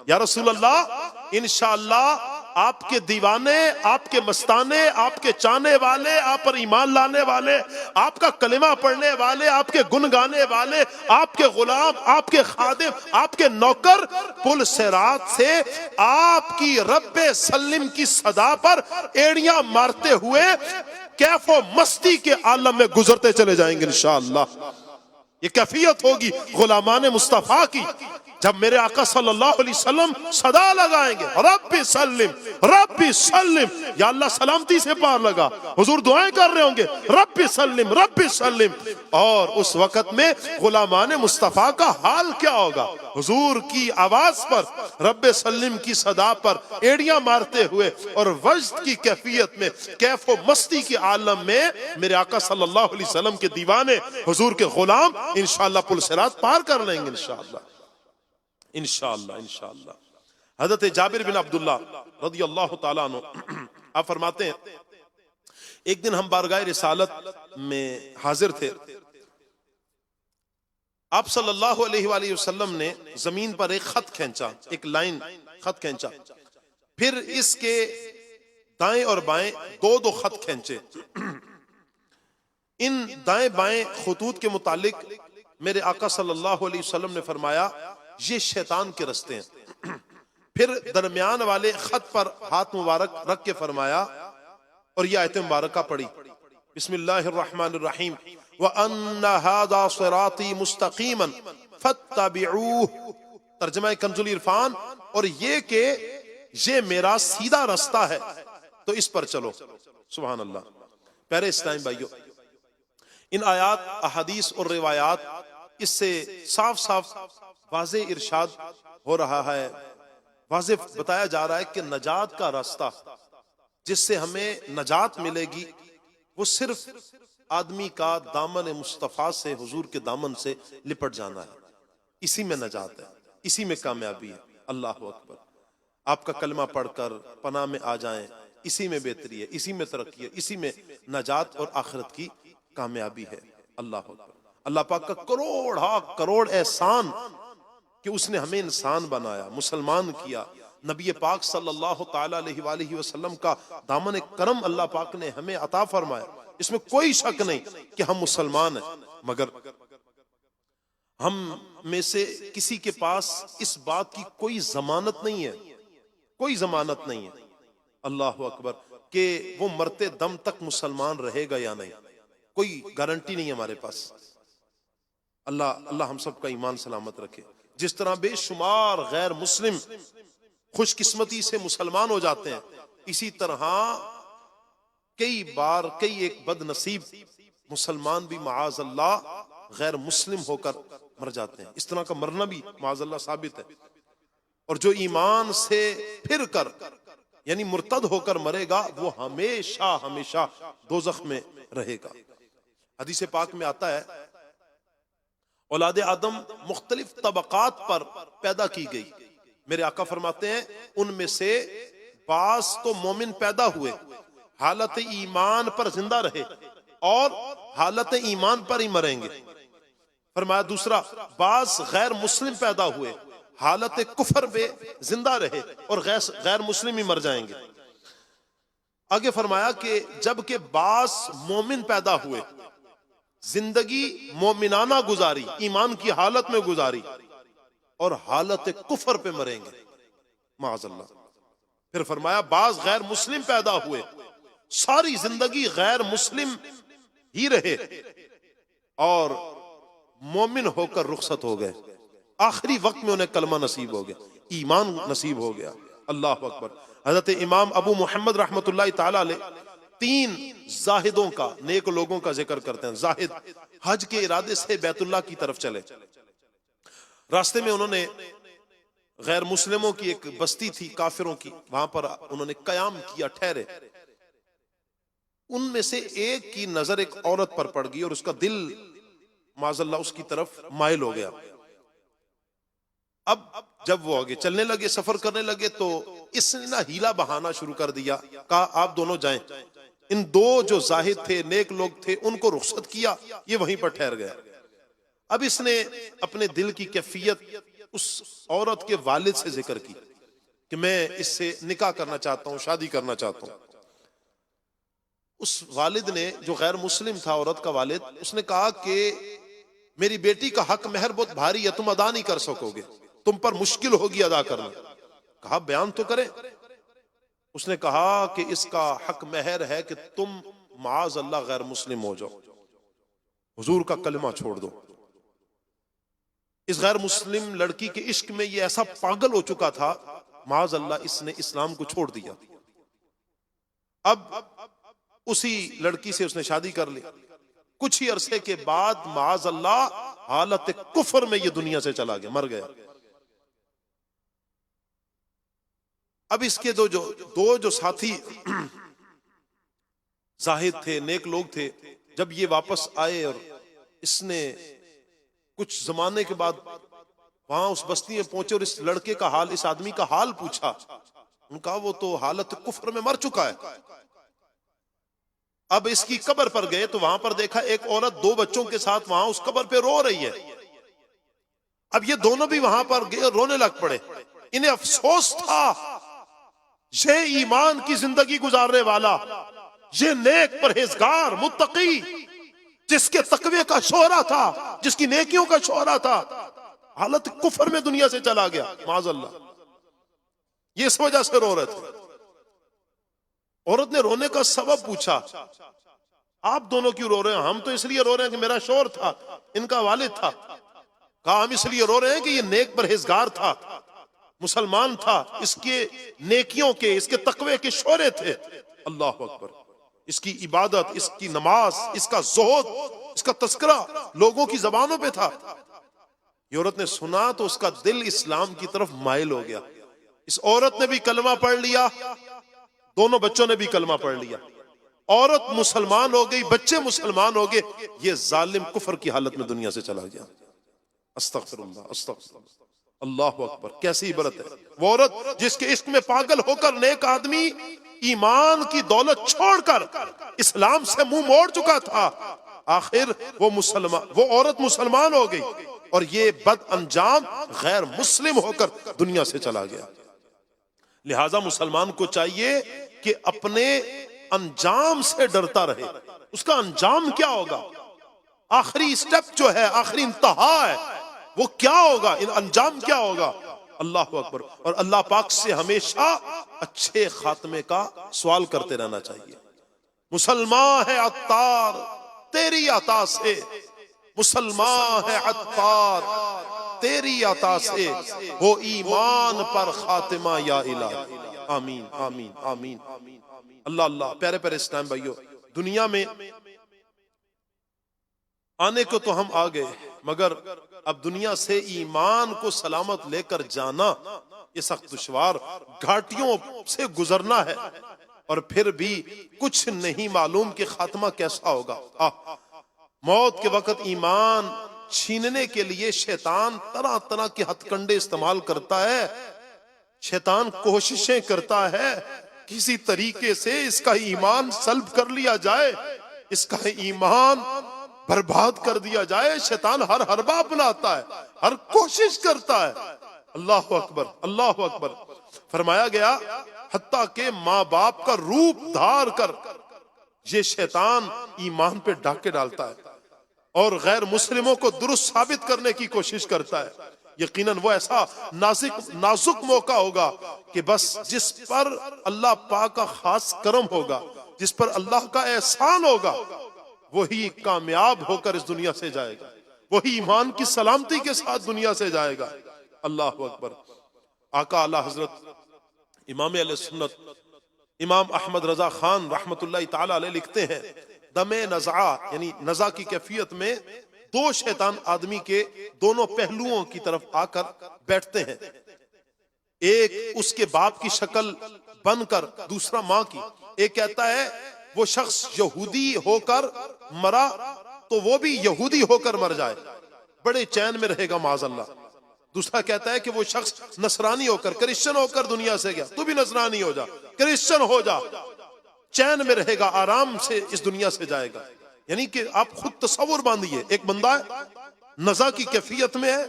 یا رسول اللہ، انشاءاللہ آپ کے دیوانے، آپ کے مستانے، آپ کے چاہنے والے، آپ پر ایمان لانے والے، آپ کا کلمہ پڑھنے والے، آپ کے گن گانے والے، آپ کے غلام، آپ کے خادم، آپ کے نوکر پل صراط سے آپ کی رب سلم کی صدا پر ایڑیاں مارتے ہوئے کیف و مستی کے عالم میں گزرتے چلے جائیں گے انشاءاللہ. یہ کیفیت ہوگی غلامان مصطفیٰ کی. جب میرے آقا صلی اللہ علیہ وسلم صدا لگائیں گے رب سلم رب سلم، یا اللہ سلامتی سے پار لگا، حضور دعائیں کر رہے ہوں گے رب سلم رب سلم، اور اس وقت میں غلامان مصطفیٰ کا حال کیا ہوگا؟ حضور کی آواز پر، رب سلم کی صدا پر ایڑیاں مارتے ہوئے اور وجد کی کیفیت میں، کیف و مستی کے عالم میں میرے آقا صلی اللہ علیہ وسلم کے دیوانے، حضور کے غلام انشاءاللہ پل صراط پار کر لیں گے انشاءاللہ انشاءاللہ انشاءاللہ۔ حضرت جابر بن عبداللہ رضی اللہ تعالیٰ عنہ آپ فرماتے ہیں ایک دن ہم بارگاہ رسالت میں حاضر تھے، آپ صلی اللہ علیہ وآلہ وسلم نے زمین پر ایک خط کھینچا، ایک لائن خط کھینچا، پھر اس کے دائیں اور بائیں دو دو خط کھینچے۔ ان دائیں بائیں خطوط کے متعلق میرے آقا صلی اللہ علیہ وسلم نے فرمایا یہ شیطان کے رستے ہیں۔ پھر درمیان والے خط پر ہاتھ مبارک رکھ کے فرمایا اور یہ آیت مبارکہ پڑھی، بسم اللہ الرحمن الرحیم وَأَنَّ هَذَا صِرَاطِي مُسْتَقِيمًا فَاتَّبِعُوهُ، ترجمہ کنز العرفان، اور یہ کہ یہ میرا سیدھا رستہ ہے تو اس پر چلو۔ سبحان اللہ۔ پیارے اسلام بھائیو، ان آیات، احادیث اور روایات اس سے صاف صاف واضح ارشاد ہو رہا ہے، واضح بتایا جا رہا ہے کہ نجات کا راستہ جس سے ہمیں نجات ملے گی وہ صرف آدمی کا دامن مصطفیٰ سے، حضور کے دامن سے لپٹ جانا ہے، اسی میں نجات ہے، اسی میں کامیابی ہے۔ اللہ اکبر۔ آپ کا کلمہ پڑھ کر پناہ میں آ جائیں، اسی میں بہتری ہے، اسی میں ترقی ہے، اسی میں نجات اور آخرت کی کامیابی ہے۔ اللہ اکبر۔ اللہ پاک کا کروڑ کروڑ احسان کہ اس نے ہمیں انسان بنایا، مسلمان کیا، نبی پاک صلی اللہ تعالی علیہ وآلہ وسلم کا دامن کرم اللہ پاک نے ہمیں عطا فرمایا، اس میں کوئی شک نہیں کہ ہم مسلمان ہیں، مگر ہم میں سے کسی کے پاس اس بات کی کوئی ضمانت نہیں ہے، کوئی ضمانت نہیں ہے، اللہ اکبر، کہ وہ مرتے دم تک مسلمان رہے گا یا نہیں، کوئی گارنٹی نہیں ہے ہمارے پاس۔ اللہ ہم سب کا ایمان سلامت رکھے۔ جس طرح بے شمار غیر مسلم خوش قسمتی سے مسلمان ہو جاتے ہیں، اسی طرح کئی بار کئی ایک بد نصیب مسلمان بھی معاذ اللہ غیر مسلم ہو کر مر جاتے ہیں، اس طرح کا مرنا بھی معاذ اللہ ثابت ہے۔ اور جو ایمان سے پھر کر یعنی مرتد ہو کر مرے گا وہ ہمیشہ ہمیشہ دوزخ میں رہے گا۔ حدیث پاک میں آتا ہے اولاد آدم مختلف طبقات پر پیدا کی گئی، میرے آقا فرماتے ہیں ان میں سے بعض تو مومن پیدا ہوئے، حالت ایمان پر زندہ رہے اور حالت ایمان پر ہی مریں گے۔ فرمایا دوسرا، بعض غیر مسلم پیدا ہوئے، حالت کفر میں زندہ رہے اور غیر مسلم ہی مر جائیں گے۔ آگے فرمایا کہ جب کہ بعض مومن پیدا ہوئے، زندگی مومنانہ گزاری، ایمان کی حالت میں گزاری اور حالت کفر پہ مریں گے معاذ اللہ۔ پھر فرمایا بعض غیر مسلم پیدا ہوئے، ساری زندگی غیر مسلم ہی رہے اور مومن ہو کر رخصت ہو گئے، آخری وقت میں انہیں کلمہ نصیب ہو گیا، ایمان نصیب ہو گیا۔ اللہ اکبر۔ حضرت امام ابو محمد رحمت اللہ تعالی علیہ تین زاہدوں کا، نیک لوگوں کا ذکر کرتے ہیں۔ زاہد حج کے ارادے سے بیت اللہ کی طرف چلے، راستے میں انہوں نے غیر مسلموں کی ایک بستی تھی کافروں کی، وہاں پر انہوں نے قیام کیا، ٹھہرے۔ ان میں سے ایک کی نظر ایک عورت پر پڑ گئی اور اس کا دل معاذ اللہ اس کی طرف مائل ہو گیا۔ اب جب وہ آگے چلنے لگے، سفر کرنے لگے، تو اس نے نہ ہیلا بہانا شروع کر دیا، کہا آپ دونوں جائیں۔ ان دو جو زاہد تھے، نیک لوگ تھے، ان کو رخصت کیا، یہ وہیں پر ٹھہر گیا۔ اب اس نے اپنے دل کی کیفیت اس عورت کے والد سے ذکر کی کہ میں اس سے نکاح کرنا چاہتا ہوں، شادی کرنا چاہتا ہوں۔ اس والد نے، جو غیر مسلم تھا عورت کا والد، اس نے کہا کہ میری بیٹی کا حق مہر بہت بھاری ہے، تم ادا نہیں کر سکو گے، تم پر مشکل ہوگی ادا کرنا۔ کہا بیان تو کریں۔ اس نے کہا کہ اس کا حق مہر ہے کہ تم معاذ اللہ غیر مسلم ہو جاؤ، حضور کا کلمہ چھوڑ دو۔ اس غیر مسلم لڑکی کے عشق میں یہ ایسا پاگل ہو چکا تھا، معاذ اللہ اس نے اسلام کو چھوڑ دیا۔ اب اسی لڑکی سے اس نے شادی کر لی، کچھ ہی عرصے کے بعد معاذ اللہ حالت کفر میں یہ دنیا سے چلا گیا، مر گیا۔ اب اس کے دو جو ساتھی زاہد تھے، نیک لوگ تھے، جب یہ واپس آئے اور اس نے کچھ زمانے کے بعد وہاں اس بستی میں پہنچے اور اس لڑکے کا حال، اس آدمی کا حال پوچھا، ان کا وہ تو حالت کفر میں مر چکا ہے۔ اب اس کی قبر پر گئے تو وہاں پر دیکھا ایک عورت 2 بچوں کے ساتھ وہاں اس قبر پہ رو رہی ہے۔ اب یہ دونوں بھی وہاں پر گئے، رونے لگ پڑے۔ انہیں افسوس تھا، یہ ایمان کی زندگی گزارنے والا، یہ نیک پرہیزگار متقی، جس کے تقوی کا شہرہ تھا، جس کی نیکیوں کا شہرہ تھا، حالت کفر میں دنیا سے چلا گیا، معاذ اللہ۔ یہ اس وجہ سے رو رہے تھے۔ عورت نے رونے کا سبب پوچھا، آپ دونوں کیوں رو رہے ہیں؟ ہم تو اس لیے رو رہے ہیں کہ میرا شوہر تھا، ان کا والد تھا۔ کہا ہم اس لیے رو رہے ہیں کہ یہ نیک پرہیزگار تھا، مسلمان تھا، اس کے نیکیوں کے، اس کے تقوی کے شعلے تھے۔ اللہ اکبر! اس کی عبادت، اس کی نماز، اس کا زہد، اس کا تذکرہ لوگوں کی زبانوں پہ تھا۔ یہ عورت نے سنا تو اس کا دل اسلام کی طرف مائل ہو گیا۔ اس عورت نے بھی کلمہ پڑھ لیا، دونوں بچوں نے بھی کلمہ پڑھ لیا، عورت مسلمان ہو گئی، بچے مسلمان ہو گئے، یہ ظالم کفر کی حالت میں دنیا سے چلا گیا۔ استغفر اللہ، استغفر اللہ، اللہ اکبر! کیسی عبرت ہے! وہ عورت جس کے عشق میں پاگل ہو کر نیک آدمی ایمان کی دولت چھوڑ کر اسلام سے منہ موڑ چکا تھا، آخر وہ عورت مسلمان ہو گئی اور یہ بد انجام غیر مسلم ہو کر دنیا سے چلا گیا۔ لہٰذا مسلمان کو چاہیے کہ اپنے انجام سے ڈرتا رہے۔ اس کا انجام کیا ہوگا؟ آخری سٹیپ جو ہے، آخری انتہا ہے، وہ کیا ہوگا؟ انجام کیا ہوگا؟ اللہ اکبر! اور اللہ پاک سے ہمیشہ اچھے خاتمے کا سوال کرتے رہنا چاہیے۔ مسلمان ہے عطار تیری عطا سے، مسلمان ہے عطار تیری عطا سے، ہو ایمان پر خاتمہ یا الہی۔ آمین آمین آمین۔ اللہ اللہ! پیارے پیارے اسلام بھائیو، دنیا میں آنے کو تو ہم آ گئے، مگر اب دنیا سے ایمان کو سلامت لے کر جانا یہ سخت دشوار، گھاٹیوں سے گزرنا ہے، اور پھر بھی کچھ نہیں معلوم کہ خاتمہ کیسا ہوگا۔ موت کے وقت ایمان چھیننے کے لیے شیطان طرح طرح کے ہتھ کنڈے استعمال کرتا ہے، شیطان کوششیں کرتا ہے کسی طریقے سے اس کا ایمان سلب کر لیا جائے، اس کا ایمان برباد کر دیا جائے۔ شیطان ہر حربہ اپناتا ہے، ہر کوشش کرتا ہے۔ اللہ اکبر، اللہ اکبر! فرمایا گیا حتیٰ کہ ماں باپ کا روپ دھار کر یہ شیطان ایمان پہ ڈاکے ڈالتا ہے اور غیر مسلموں کو درست ثابت کرنے کی کوشش کرتا ہے۔ یقیناً وہ ایسا نازک موقع ہوگا کہ بس جس پر اللہ پاک کا خاص کرم ہوگا، جس پر اللہ کا احسان ہوگا، وہی کامیاب ہو کر اس دنیا سے جائے گا، وہی ایمان کی سلامتی کے ساتھ دنیا سے جائے گا۔ اللہ اکبر! آقا اعلی حضرت امام اہل سنت امام احمد رضا خان رحمت اللہ تعالی علیہ لکھتے ہیں، دم نزعہ یعنی نزع کی کیفیت میں 2 شیطان آدمی کے دونوں پہلوؤں کی طرف آ کر بیٹھتے ہیں، ایک اس کے باپ کی شکل بن کر، دوسرا ماں کی۔ ایک کہتا ہے وہ شخص یہودی ہو کر مرا تو وہ بھی یہودی ہو کر مر جائے، بڑے چین میں رہے گا معاذ اللہ۔ دوسرا کہتا ہے کہ وہ شخص نصرانی ہو کر، کرسچن ہو کر دنیا سے گیا، تو بھی نصرانی ہو جا، کرسچن ہو جا، چین میں رہے گا، آرام سے اس دنیا سے جائے گا۔ یعنی کہ آپ خود تصور باندھیے، ایک بندہ ہے نزع کی کیفیت میں ہے،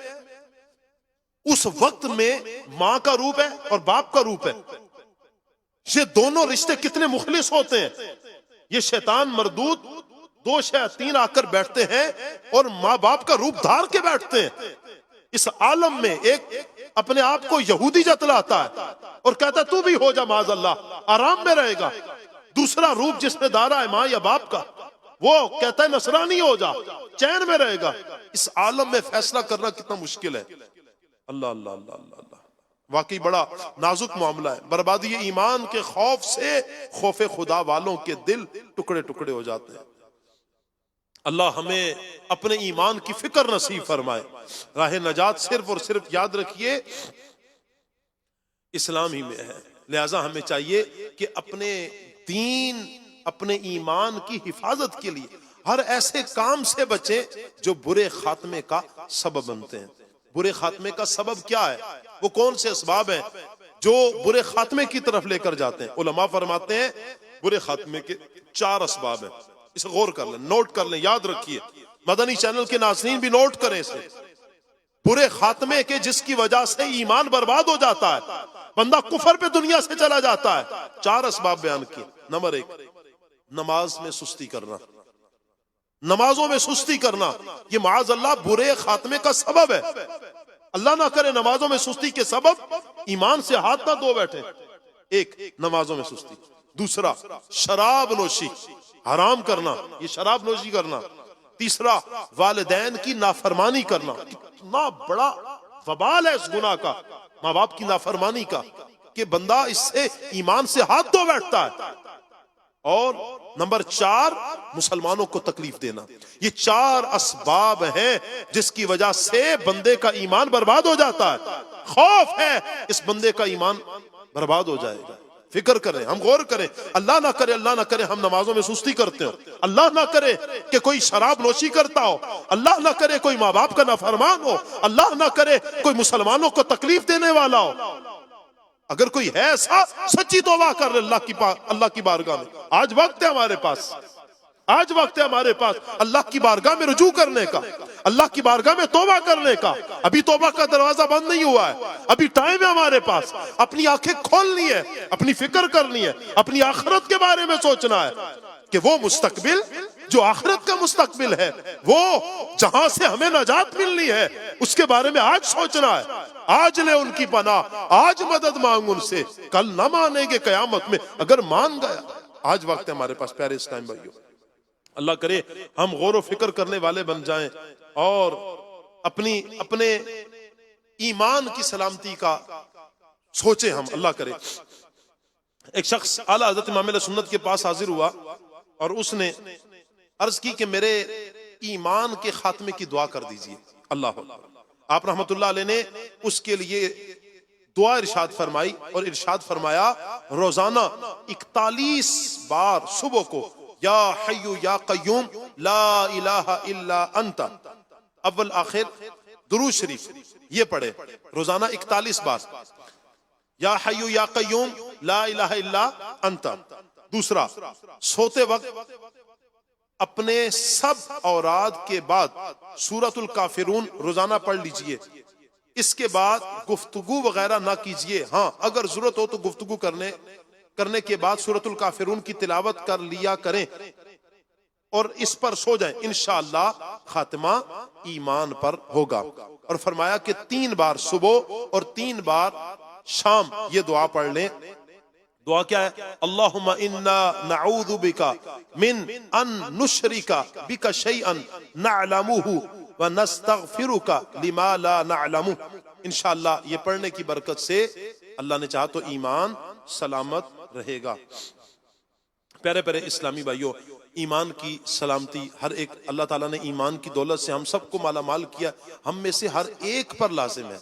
اس وقت میں ماں کا روپ ہے اور باپ کا روپ ہے، یہ دونوں رشتے کتنے مخلص ہوتے ہیں۔ یہ شیطان مردود 2 شیاطین آ کر بیٹھتے ہیں اور ماں باپ کا روپ دھار کے بیٹھتے ہیں۔ اس عالم میں ایک اپنے آپ کو یہودی جتلاتا ہے اور کہتا ہے تو بھی ہو جا معاذ اللہ، آرام میں رہے گا۔ دوسرا روپ جس نے دھارا ہے ماں یا باپ کا، وہ کہتا ہے نصرانی ہو جا، چین میں رہے گا۔ اس عالم میں فیصلہ کرنا کتنا مشکل ہے۔ اللہ اللہ اللہ اللہ اللہ، واقعی بڑا نازک معاملہ ہے۔ بربادی ایمان کے خوف سے خوف خدا والوں کے دل ٹکڑے ٹکڑے ہو جاتے ہیں۔ اللہ ہمیں اپنے ایمان کی فکر نصیب فرمائے۔ راہ نجات صرف اور صرف یاد رکھیے اسلام ہی میں ہے، لہٰذا ہمیں چاہیے کہ اپنے دین، اپنے ایمان کی حفاظت کے لیے ہر ایسے کام سے بچیں جو برے خاتمے کا سبب بنتے ہیں۔ برے خاتمے کا سبب کیا ہے؟ وہ کون سے اسباب ہیں جو برے خاتمے کی طرف لے کر جاتے ہیں؟ علماء فرماتے ہیں برے خاتمے کے 4 اسباب ہیں۔ اسے غور کر لیں، نوٹ کر لیں، یاد رکھیے، مدنی چینل کے ناظرین بھی نوٹ کریں اسے۔ برے خاتمے کے جس کی وجہ سے ایمان برباد ہو جاتا ہے، بندہ کفر پہ دنیا سے چلا جاتا ہے، 4 اسباب بیان کیے۔ نمبر 1، نماز میں سستی کرنا۔ نمازوں میں سستی کرنا یہ معاذ اللہ برے خاتمے کا سبب ہے۔ اللہ نہ کرے نمازوں میں سستی کے سبب ایمان سے ہاتھ نہ دھو بیٹھے۔ ایک، نمازوں میں سستی۔ دوسرا، شراب نوشی حرام کرنا، یہ شراب نوشی کرنا۔ تیسرا، والدین کی نافرمانی کرنا۔ اتنا بڑا وبال ہے اس گناہ کا، ماں باپ کی نافرمانی کا، کہ بندہ اس سے ایمان سے ہاتھ دھو بیٹھتا ہے۔ اور نمبر 4، مسلمانوں کو تکلیف دینا۔ یہ 4 اسباب ہیں جس کی وجہ سے بندے کا ایمان برباد ہو جاتا ہے۔ خوف ہے اس بندے کا ایمان برباد ہو جائے گا۔ فکر کریں، ہم غور کریں، اللہ نہ کرے ہم نمازوں میں سستی کرتے ہو، اللہ نہ کرے کہ کوئی شراب نوشی کرتا ہو، اللہ نہ کرے کوئی ماں باپ کا نافرمان ہو، اللہ نہ کرے کوئی مسلمانوں کو تکلیف دینے والا ہو۔ اگر کوئی ہے ایسا، سچی توبہ کر لے اللہ کی بارگاہ میں۔ آج وقت ہے ہمارے پاس، آج وقت ہے ہمارے پاس اللہ کی بارگاہ میں رجوع کرنے کا، اللہ کی بارگاہ میں توبہ کرنے کا۔ ابھی توبہ کا دروازہ بند نہیں ہوا ہے، ابھی ٹائم ہے ہمارے پاس۔ اپنی آنکھیں کھولنی ہے، اپنی فکر کرنی ہے، اپنی آخرت کے بارے میں سوچنا ہے کہ وہ مستقبل جو آخرت کا مستقبل ہے، وہ جہاں سے ہمیں نجات ملنی ہے، اس کے بارے میں آج سوچنا ہے۔ آج لے ان کی پناہ، آج مدد مانگ ان سے، کل نہ مانیں گے قیامت میں اگر مان گیا۔ آج وقت ہے ہمارے پاس پیارے اسلام بھائیوں۔ اللہ کرے ہم غور و فکر کرنے والے بن جائیں اور اپنے ایمان کی سلامتی کا سوچیں ہم۔ اللہ کرے ایک شخص اعلیٰ حضرت امام اہل سنت کے پاس حاضر ہوا اور اس نے عرض کی کہ میرے ایمان کے خاتمے کی دعا کر دیجئے۔ اللہ اکبر۔ آپ رحمت اللہ علیہ نے اس کے لیے دعا ارشاد فرمائی اور ارشاد فرمایا روزانہ 41 بار صبح کو یا حی یا قیوم لا الہ الا انت، اول آخر درود شریف یہ پڑھے روزانہ 41 بار، یا حی یا قیوم لا الہ الا انت۔ دوسرا، سوتے وقت اپنے سب اوراد کے بعد سورۃ الکافرون روزانہ پڑھ لیجئے۔ اس کے بعد گفتگو وغیرہ نہ کیجئے، ہاں اگر ضرورت ہو تو گفتگو کرنے کے بعد سورۃ الکافرون کی تلاوت کر لیا کریں اور اس پر سو جائیں، انشاءاللہ خاتمہ ایمان پر ہوگا۔ اور فرمایا کہ 3 بار صبح اور 3 بار شام یہ دعا پڑھ لیں۔ دعا کیا ہے؟ اللہم انا نعوذ بک من ان نشرک بک شیئا نعلمہ ونستغفرک لما لا نعلمہ۔ انشاءاللہ یہ پڑھنے کی برکت سے اللہ نے چاہا تو ایمان سلامت رہے گا۔ پیارے پیارے اسلامی بھائیوں، ایمان کی سلامتی ہر ایک، اللہ تعالیٰ نے ایمان کی دولت سے ہم سب کو مالا مال کیا، ہم میں سے ہر ایک پر لازم ہے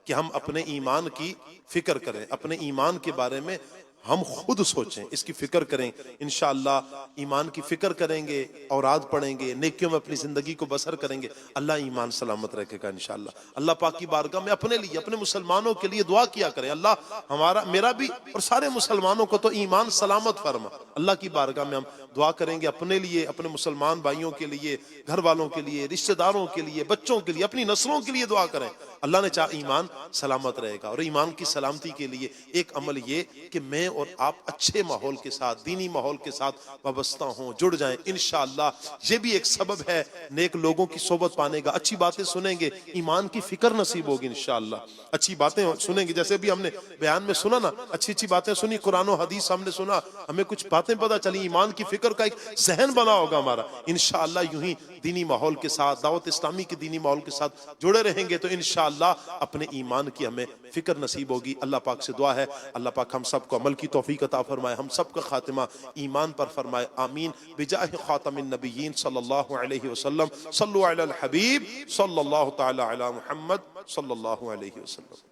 کہ ہم اپنے ایمان کی فکر کریں، اپنے ایمان کے بارے میں ہم خود سوچیں، اس کی فکر کریں۔ انشاءاللہ ایمان کی فکر کریں گے، اوراد پڑھیں گے، نیکیوں میں اپنی زندگی کو بسر کریں گے، اللہ ایمان سلامت رکھے گا انشاءاللہ۔ اللہ پاک کی بارگاہ میں اپنے لیے، اپنے مسلمانوں کے لیے دعا کیا کریں، اللہ میرا بھی اور سارے مسلمانوں کو تو ایمان سلامت فرما۔ اللہ کی بارگاہ میں ہم دعا کریں گے اپنے لیے، اپنے مسلمان بھائیوں کے لیے، گھر والوں کے لیے، رشتہ داروں کے لیے، بچوں کے لیے، اپنی نسلوں کے لیے دعا کریں۔ اللہ نے چاہا ایمان سلامت رہے گا۔ اور ایمان کی سلامتی کے لیے ایک عمل یہ کہ میں اور آپ اچھے ماحول کے ساتھ، دینی ماحول کے ساتھ وابستہ ہوں، جڑ جائیں انشاءاللہ یہ بھی ایک سبب ہے نیک لوگوں کی صحبت پانے کا. اچھی باتیں سنیں گے ایمان کی فکر نصیب ہوگی انشاءاللہ. اچھی باتیں سنیں گے، جیسے بھی ہم نے بیان میں سنا نا، اچھی اچھی باتیں سنی، قرآن و حدیث ہم نے سنا، ہمیں کچھ باتیں پتہ چلی، ایمان کی فکر کا ایک ذہن بنا ہوگا ہمارا. انشاءاللہ یوں ہی دینی ماحول کے ساتھ، دعوت اسلامی کے دینی ماحول کے ساتھ جڑے رہیں گے تو انشاءاللہ اپنے ایمان کی ہمیں فکر نصیب ہوگی. اللہ پاک سے دعا ہے اللہ پاک ہم سب کو عمل کی توفیق عطا فرمائے، ہم سب کا خاتمہ ایمان پر فرمائے، آمین. بجاہ خاتم النبیین صلی اللہ علیہ وسلم. صلو علی الحبیب صلی اللہ تعالی علی محمد صلی اللہ علیہ وسلم.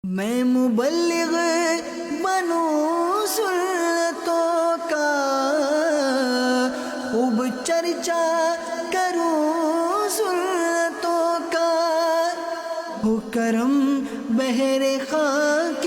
میں مبلغ بنوں سنتوں کا، خوب چرچا کروں سنتوں کا، ہو کرم بہر خاک